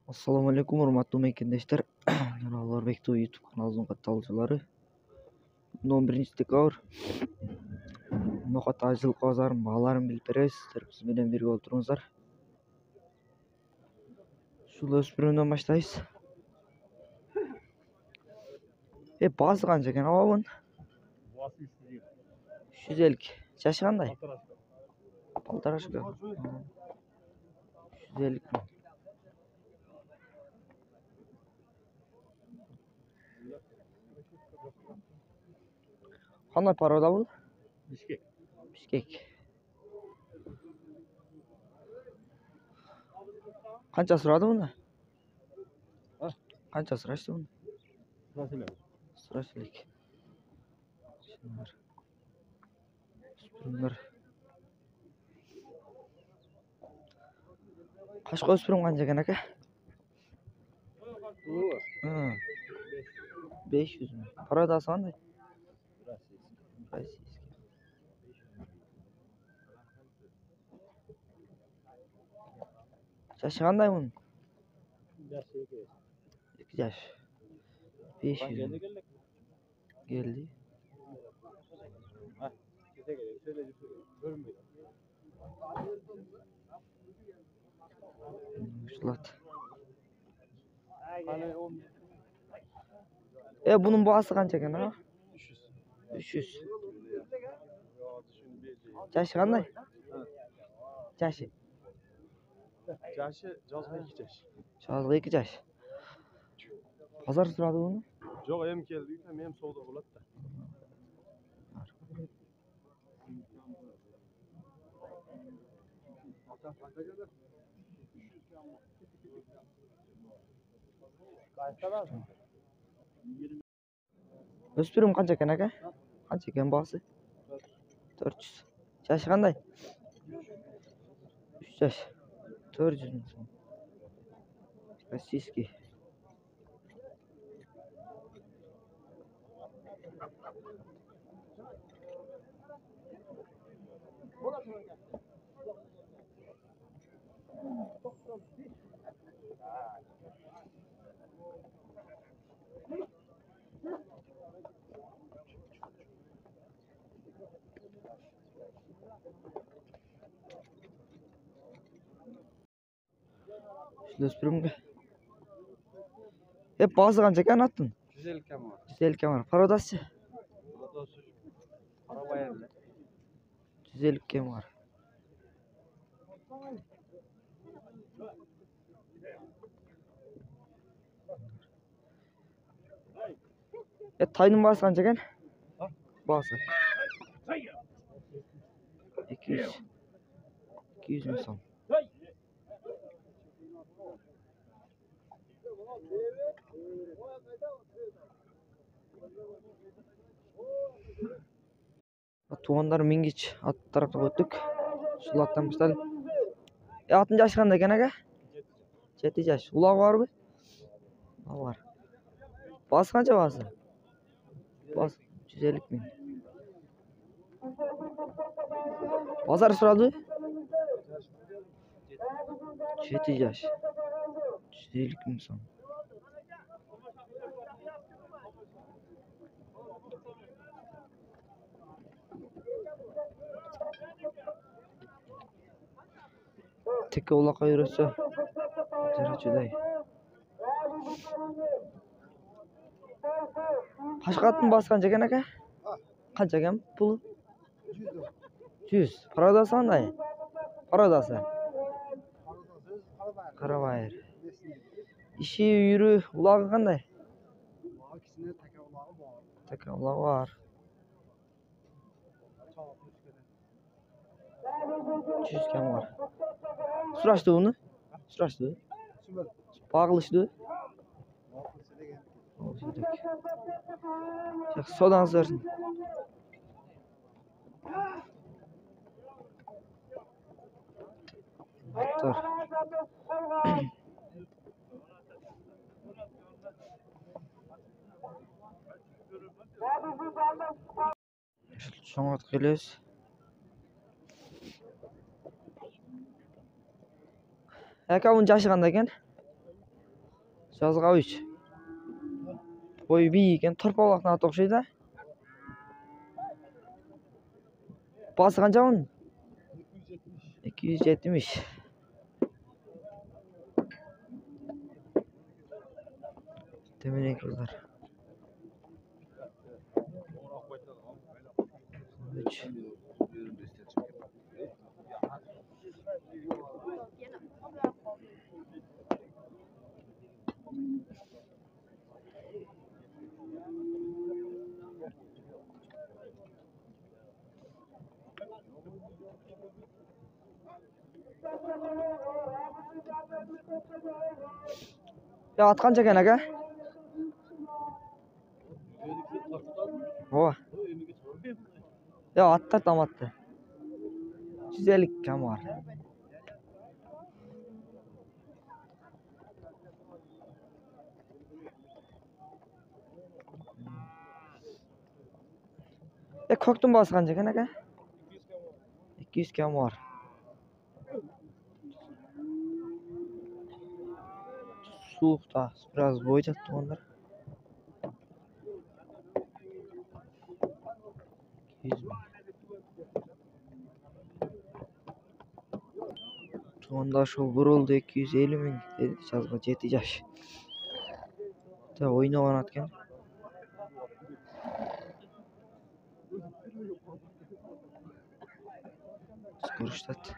Assalamu alaikum hurmatly mekendештер. Жана Уларбектүү YouTube каналынын катталуучулары. 11 декабрь. Нокат ажыл базарын бааларын билип беребиз. Сиздер биз менен бирге олтуруңуздар. Ушул өспүрүмдөн баштайбыз. Баасы канча экен абабын? Баасы 350. Жашы кандай? Полторашка. 350. Кандай порода бул? Бишкек. Бишкек. Канча сурады муну? Канча сурашты муну? Сураш элек. Өспүрүмдөр. Кашка өспүрүм канча экен ака? 500 миң. Пародасы кандай? Российский. Жашы кандай мунун? Жашы 2 жаш. 500 миң. Келди. Ушулат. Bunun baası kança eкен ha? 300. Жашы кандай? Жашы. Жашы жазгы 2 жаш. Жазгы 2 жаш. Базар сурады буну? Жок, эми келди, эми соода болот да. Өспүрүм канча экен ака? Канча экен баасы? 400. Жашы кандай? 3 жаш. 400 миң сом. Российский. Өспүрүмгө. Баасы канча экен аттын? 150 км. 150 км. Пародасы? Пародасы Карабайыр. 150 км. Тайдын баасы канча экен? Баасы. 200. 200 миң сом. Туғандар мингич ат тарапқа өттік. Ушул аттан башталып. Аттын жашы кандай экен ака? 7 жаш. Улагы барбы? Бар. Баасы канча баасы? Баасы 150 миң. Базар сурады? 7 жаш. 150 миң сом. Теке улакка үйрөтсө жарачудай. Кашкаттын баасы канча экен ака? Канча экен пулу? 100. Пародасы кандай? Пародасы? Карабайыр. Иши үйрү улагы кандай? Теке улагы бар. 100 кем бар. Сурашты буну? Сурашты. Багылышты. Содан сөрсүн. Аттар. Чоңот келебиз. Ака bunun жашы кандай экен? Жазғабыч. Boyu bir ekan, torpaqlaqdan ata o'xshaydi. Bası qancha bunun? 270. Demek kızlar. 3. Ya at qancha ekan aka? Ova. Ya atlar tam attı. 150 kam var. Koktun bası qancha ekan aka? 200 kam var. Soğukta biraz boyacaktı onlar. 200 bin. Onda şu vuruldu 250 bin dedi жазға 7 yaş. Da oynagan atken. Скорыштат.